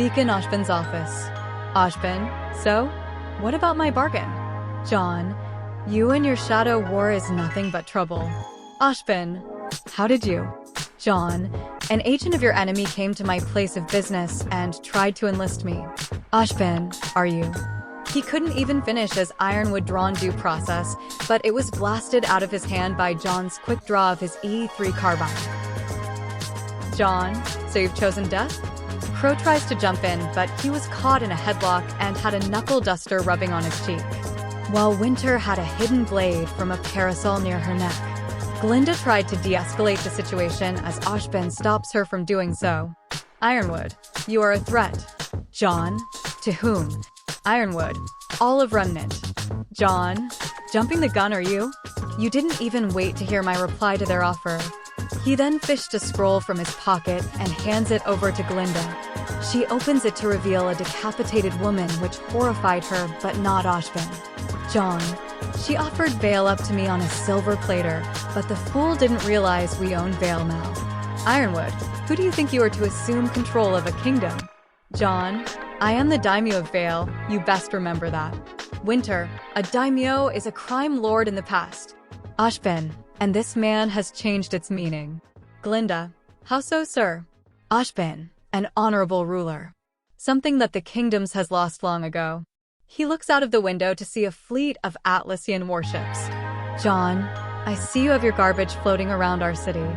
Speak in Ashbin's office. Ashbin, so? What about my bargain? Jaune, you and your shadow war is nothing but trouble. Ashbin, how did you? Jaune, an agent of your enemy came to my place of business and tried to enlist me. Ashbin, are you? He couldn't even finish as Ironwood drawn due process, but it was blasted out of his hand by Jaune's quick draw of his E3 carbine. Jaune, so you've chosen death? Crow tries to jump in, but he was caught in a headlock and had a knuckle duster rubbing on his cheek, while Winter had a hidden blade from a parasol near her neck. Glinda tried to de-escalate the situation as Ashbin stops her from doing so. Ironwood, you are a threat. Jaune, to whom? Ironwood, Olive Remnant. Jaune, jumping the gun are you? You didn't even wait to hear my reply to their offer. He then fished a scroll from his pocket and hands it over to Glinda. She opens it to reveal a decapitated woman, which horrified her, but not Ashbin. Jaune, she offered Vale up to me on a silver platter, but the fool didn't realize we own Vale now. Ironwood, who do you think you are to assume control of a kingdom? Jaune, I am the daimyo of Vale, you best remember that. Winter, a daimyo is a crime lord in the past. Ashbin, and this man has changed its meaning. Glinda, how so, sir? Ashbin, an honorable ruler. Something that the kingdoms has lost long ago. He looks out of the window to see a fleet of Atlassian warships. Jaune, I see you have your garbage floating around our city.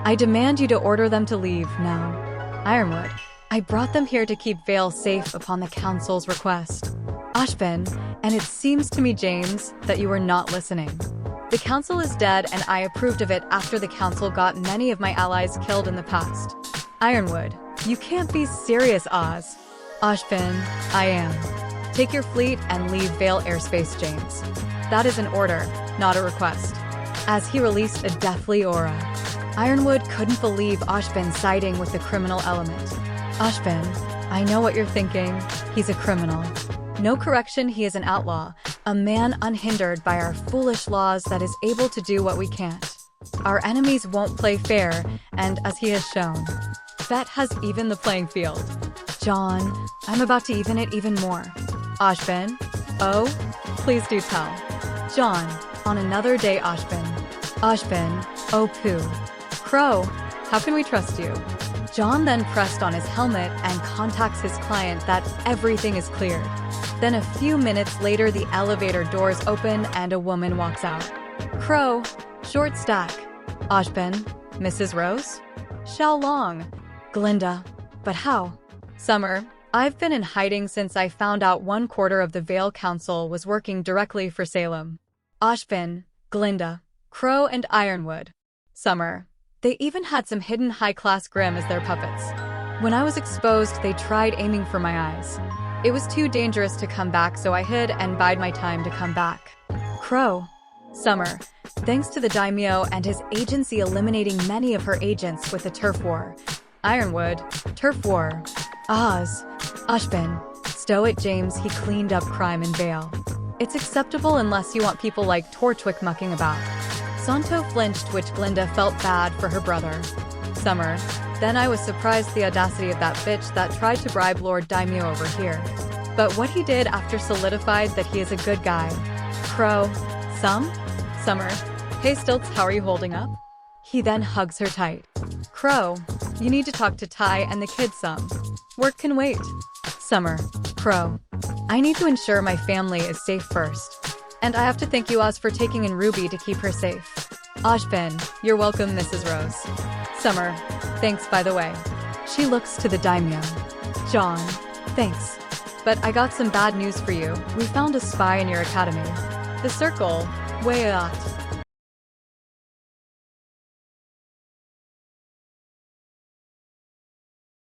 I demand you to order them to leave now. Ironwood, I brought them here to keep Vale safe upon the council's request. Ashbin, and it seems to me, James, that you are not listening. The council is dead and I approved of it after the council got many of my allies killed in the past. Ironwood, you can't be serious, Oz. Ashbin, I am. Take your fleet and leave Vale airspace, James. That is an order, not a request. As he released a deathly aura, Ironwood couldn't believe Ashbin siding with the criminal element. Ashbin, I know what you're thinking. He's a criminal. No correction, he is an outlaw, a man unhindered by our foolish laws that is able to do what we can't. Our enemies won't play fair, and as he has shown, Fett has evened the playing field. Jaune, I'm about to even it even more. Ashbin, oh, please do tell. Jaune, on another day, Ashbin. Ashbin, oh pooh. Crow, how can we trust you? Jaune then pressed on his helmet and contacts his client that everything is cleared. Then a few minutes later, the elevator doors open and a woman walks out. Crow, short stack. Ashbin, Mrs. Rose? Xiao Long. Glinda, but how? Summer, I've been in hiding since I found out 1/4 of the Vale Council was working directly for Salem. Ashbin, Glinda, Crow, and Ironwood. Summer, they even had some hidden high-class Grimm as their puppets. When I was exposed, they tried aiming for my eyes. It was too dangerous to come back, so I hid and bide my time to come back. Crow. Summer, thanks to the daimyo and his agency eliminating many of her agents with the turf war. Ironwood, turf war. Oz. Ashbin, stow it, James, he cleaned up crime in Vale. It's acceptable unless you want people like Torchwick mucking about. Santo flinched, which Glinda felt bad for her brother. Summer, then I was surprised the audacity of that bitch that tried to bribe Lord Daimyo over here. But what he did after solidified that he is a good guy. Crow, Summer, hey Stilts, how are you holding up? He then hugs her tight. Crow, you need to talk to Ty and the kids some. Work can wait. Summer, Crow, I need to ensure my family is safe first. And I have to thank you, Oz, for taking in Ruby to keep her safe. Ashbin, you're welcome, Mrs. Rose. Summer, thanks by the way. She looks to the daimyo. Jaune, thanks. But I got some bad news for you. We found a spy in your academy. The circle, Wayat.